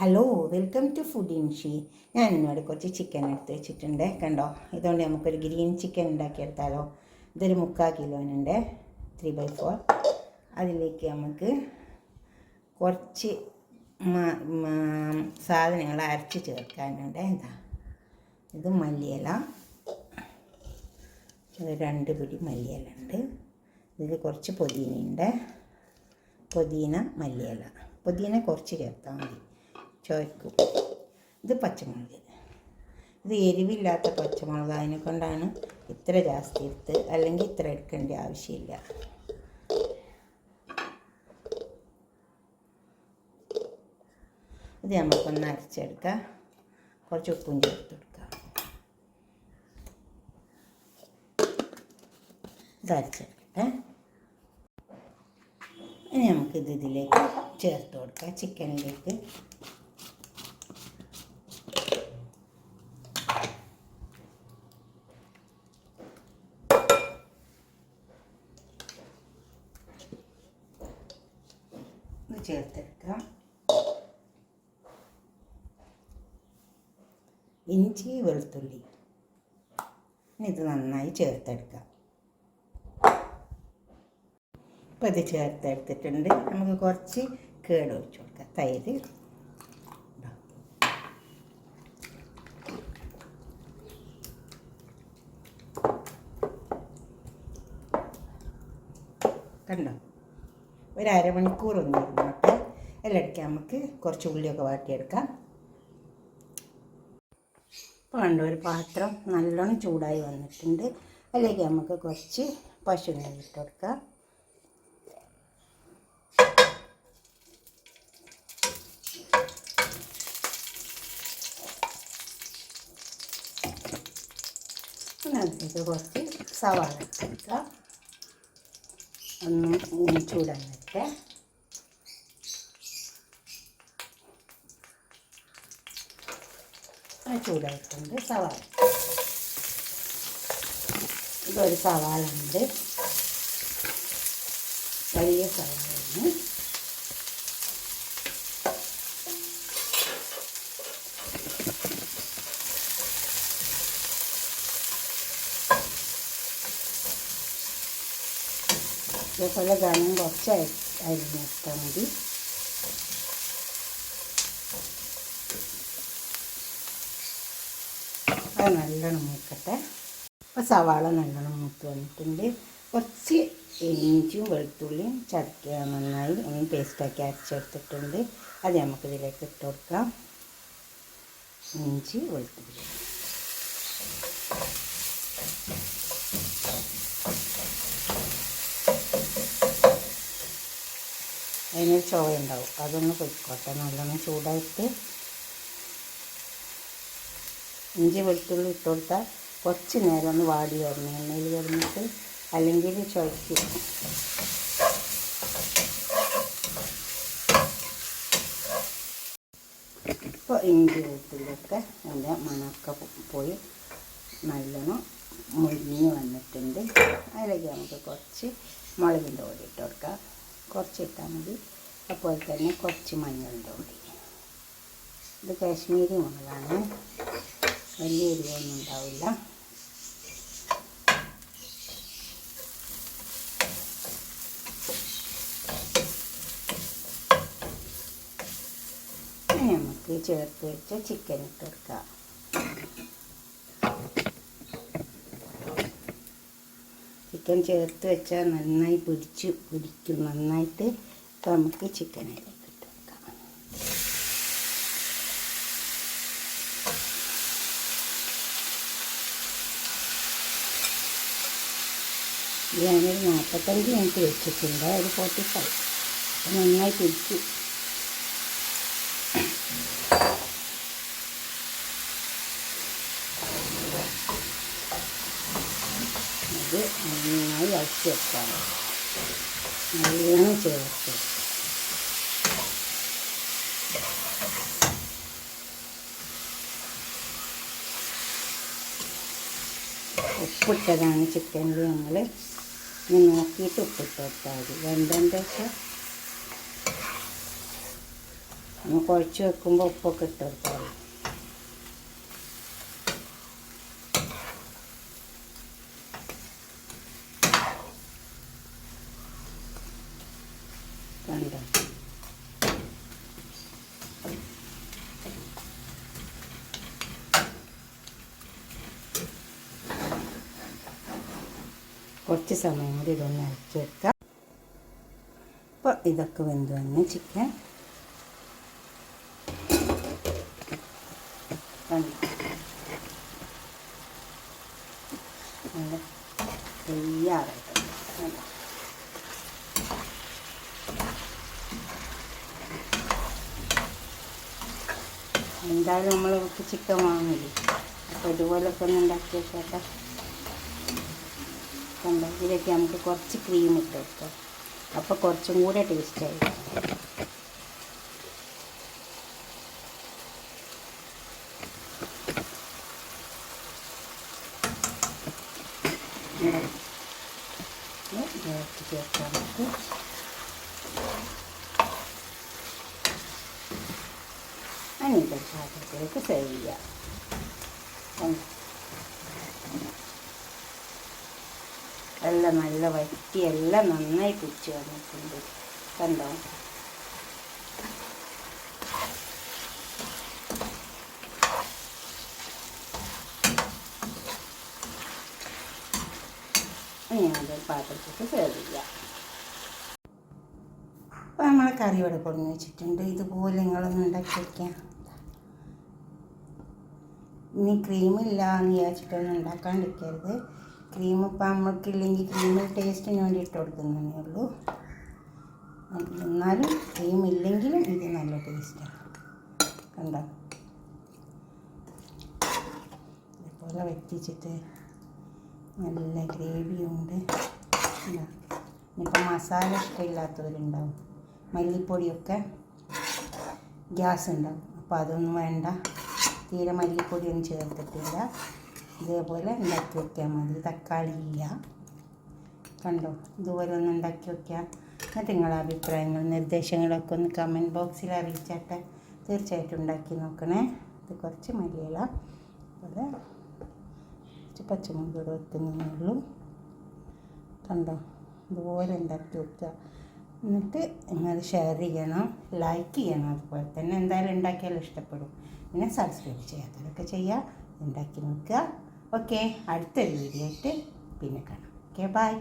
Hello, welcome to food ഇൻഷി. ഞാൻ ഇന്നോട് കുറച്ച് ചിക്കൻ എടുത്ത് വെച്ചിട്ടുണ്ട്. കണ്ടോ, ഇതുകൊണ്ട് നമുക്കൊരു ഗ്രീൻ ചിക്കൻ ഉണ്ടാക്കിയെടുത്താലോ. ഇതൊരു 3/4 കിലോനുണ്ട്, 3/4. അതിലേക്ക് നമുക്ക് കുറച്ച് സാധനങ്ങൾ അരച്ച് ചേർക്കാനുണ്ട്. ഇത് മല്ലിയില, 2 പിടി മല്ലിയില ഉണ്ട്. ഇതിൽ കുറച്ച് പുതിന മല്ലിയില. പുതിന കുറച്ച് ചേർത്താൽ മതി, ചോയ്ക്കും. ഇത് പച്ചമുളക്, ഇത് എരിവില്ലാത്ത പച്ചമുളക്, അതിനെ കൊണ്ടാണ് ഇത്ര ജാസ്തി എടുത്ത്, അല്ലെങ്കിൽ ഇത്ര എടുക്കേണ്ട ആവശ്യമില്ല. ഇത് നമുക്കൊന്ന് അരച്ചെടുക്കാം. കുറച്ച് ഉപ്പും ചേർത്ത് കൊടുക്കാം. ഇത് അരച്ചെടുക്കട്ടെ. ഇനി നമുക്കിത് ഇതിലേക്ക് ചേർത്ത് കൊടുക്കാം, ചിക്കനിലേക്ക്. ഇത് ചേർത്തെടുക്കാം. ഇഞ്ചി, വെളുത്തുള്ളി, ഇത് നന്നായി ചേർത്തെടുക്കാം. ഇപ്പോൾ ഇത് ചേർത്തെടുത്തിട്ടുണ്ട്. നമുക്ക് കുറച്ച് കേട് ഒഴിച്ച് കൊടുക്കാം. തൈര്, കണ്ടോ, ഒരു അരമണിക്കൂർ ഒന്ന് ഇരുന്നോട്ടെ. എല്ലടിക്ക് നമുക്ക് കുറച്ച് ഉള്ളിയൊക്കെ വാട്ടിയെടുക്കാം. ഇപ്പോൾ കണ്ടോ, ഒരു പാത്രം നല്ലോണം ചൂടായി വന്നിട്ടുണ്ട്. അതിലേക്ക് നമുക്ക് കുറച്ച് പശു നെയ്യ് ഇട്ട് കൊടുക്കാം. അതിലേക്ക് കുറച്ച് സവാള ഇട്ടെടുക്കാം. ഒന്ന് ചൂടാൻ വരട്ടെ. ചൂടായിട്ടുണ്ട് സവാള. ഇതൊരു സവാള ഉണ്ട്, വലിയ സവാളയാണ്. ഇതേപോലെ ധനം കുറച്ച് അരിഞ്ഞെടുത്താൽ മതി. അത് നല്ലോണം മൂക്കട്ടെ. അപ്പോൾ സവാള നല്ലോണം മൂത്ത് വന്നിട്ടുണ്ട്. കുറച്ച് ഇഞ്ചിയും വെളുത്തുള്ളിയും ചതക്കുക നന്നായി പേസ്റ്റാക്കി അരച്ചെടുത്തിട്ടുണ്ട്. അത് നമുക്കിതിലേക്ക് ഇട്ട് കൊടുക്കാം. ഇഞ്ചി, വെളുത്തുള്ളി, അതിനൊരു ചുവ ഉണ്ടാവും, അതൊന്ന് പൊയ്ക്കോട്ടെ. നല്ലോണം ചൂടായിട്ട് ഇഞ്ചി വെളുത്തുള്ളി ഇട്ട് കൊടുത്താൽ കുറച്ച് നേരം ഒന്ന് വാടി വരണം എണ്ണയിൽ കിടന്നിട്ട്, അല്ലെങ്കിൽ ചുവയ്ക്കും. ഇപ്പോൾ ഇഞ്ചി വെളുത്തുള്ളിയൊക്കെ അതിൻ്റെ മണമൊക്കെ പോയി നല്ലോണം മുരിഞ്ഞ് വന്നിട്ടുണ്ട്. അതിലേക്ക് നമുക്ക് കുറച്ച് മുളകിൻ്റെ പൊടി ഇട്ട് കൊടുക്കാം. കുറച്ച് ഇട്ടാൽ മതി. അതുപോലെ തന്നെ കുറച്ച് മഞ്ഞളിൻ്റെ പൊടി. ഇത് കാശ്മീരി മുളകാണ്, വലിയ എരിവൊന്നും ഉണ്ടാവില്ല. ഇനി നമുക്ക് ചേർത്ത് വെച്ച ചിക്കൻ ഇട്ട് കൊടുക്കാം. ചിക്കൻ ചേർത്ത് വെച്ചാൽ നന്നായി പിടിക്കും നന്നായിട്ട്. ഇപ്പോൾ നമുക്ക് ചിക്കനിലേക്ക് ഇട്ട് വെക്കാം. ഞാനൊരു 45 മിനിറ്റ് വെച്ചിട്ടുണ്ട്, ഒരു 45. നന്നായി പിടിക്കും. ഇത് നന്നായി അരച്ച് വെക്കാം. നല്ലോണം ചേർത്ത് ഉപ്പിട്ടതാണ് ചിക്കനിൽ. നമ്മൾ നോക്കിയിട്ട് ഉപ്പിട്ട് കൊടുത്താൽ മതി. വെന്തതിൻ്റെ ശേഷം നമ്മൾ കുഴച്ച് വെക്കുമ്പോൾ ഉപ്പൊക്കെ ഇട്ട് കൊടുത്താൽ കണ്ടോ. കുറച്ച് സമയം കൂടി ഇതൊന്ന് അരച്ച് വെക്കാം. അപ്പോൾ ഇതൊക്കെ വെന്ത് വന്ന് ചിക്കൻ നല്ല തയ്യാറായിട്ടുണ്ട്. എന്തായാലും നമ്മൾ ചിക്കൻ വാങ്ങില്ലേ, അപ്പോൾ ഇതുപോലൊക്കെ ഒന്ന് ഉണ്ടാക്കി വെക്കട്ടെ. കണ്ടോ, ഇതിലേക്ക് നമുക്ക് കുറച്ച് ക്രീം ഇട്ട് വെക്കാം, അപ്പോൾ കുറച്ചും കൂടെ ടേസ്റ്റായിരിക്കും. ചേർക്കാം നമുക്ക്. അതിൻ്റെ പാത്രത്തിലേക്ക് സെർവ് ചെയ്യാം. എല്ലാം നല്ല വറ്റി എല്ലാം നന്നായി പിടിച്ച് വന്നിട്ടുണ്ട്. കണ്ടോ, ഞാനത് പാത്രത്തിലേക്ക് സെർവ് ചെയ്യാം. അപ്പോൾ നമ്മൾ കറി ഇവിടെ കൊണ്ടു വെച്ചിട്ടുണ്ട്. ഇതുപോലെ നിങ്ങളൊന്ന് ഉണ്ടാക്കി വയ്ക്കാം. ഇനി ക്രീമില്ല എന്ന് വിചാരിച്ചിട്ടൊന്നും ഉണ്ടാക്കാണ്ടിരിക്കരുത്. ക്രീം ഇപ്പം നമ്മൾക്കില്ലെങ്കിൽ ക്രീമിൽ ടേസ്റ്റിന് വേണ്ടി ഇട്ട് കൊടുക്കുന്നതേ ഉള്ളൂ. എന്നാലും ക്രീം ഇല്ലെങ്കിലും ഇത് നല്ല ടേസ്റ്റാണ്. കണ്ടോ, ഇതുപോലെ വറ്റിച്ചിട്ട് നല്ല ഗ്രേവിയുണ്ട്. ഇനിയിപ്പോൾ മസാല ഇഷ്ടമില്ലാത്തവരുണ്ടാവും, മല്ലിപ്പൊടിയൊക്കെ ഗ്യാസ് ഉണ്ടാവും, അപ്പോൾ അതൊന്നും വേണ്ട. തീരെ മല്ലിപ്പൊടിയൊന്നും ചേർത്തിട്ടില്ല. ഇതേപോലെ ഉണ്ടാക്കി വയ്ക്കാൻ മതി. തക്കാളി ഇല്ല. കണ്ടോ, ഇതുപോലെ ഒന്ന് ഉണ്ടാക്കി വയ്ക്കാം. എന്നിട്ട് നിങ്ങളുടെ അഭിപ്രായങ്ങൾ നിർദ്ദേശങ്ങളൊക്കെ ഒന്ന് കമൻറ്റ് ബോക്സിൽ അറിയിച്ചാട്ടെ. തീർച്ചയായിട്ടും ഉണ്ടാക്കി നോക്കണേ. ഇത് കുറച്ച് മല്ലിയില, അതുപോലെ കുറച്ച് പച്ചമുളക് കൂടെ വെക്കുന്നതേ ഉള്ളൂ. കണ്ടോ, ഇതുപോലെ ഉണ്ടാക്കി വെക്കുക. എന്നിട്ട് നിങ്ങൾ ഷെയർ ചെയ്യണം, ലൈക്ക് ചെയ്യണം. അതുപോലെ തന്നെ എന്തായാലും ഉണ്ടാക്കിയാലും ഇഷ്ടപ്പെടും. പിന്നെ സബ്സ്ക്രൈബ് ചെയ്യാത്തതൊക്കെ ചെയ്യുക, ഉണ്ടാക്കി നോക്കുക. ഓക്കെ, അടുത്തൊരു വീഡിയോ ആയിട്ട് പിന്നെ കാണാം. Okay, by.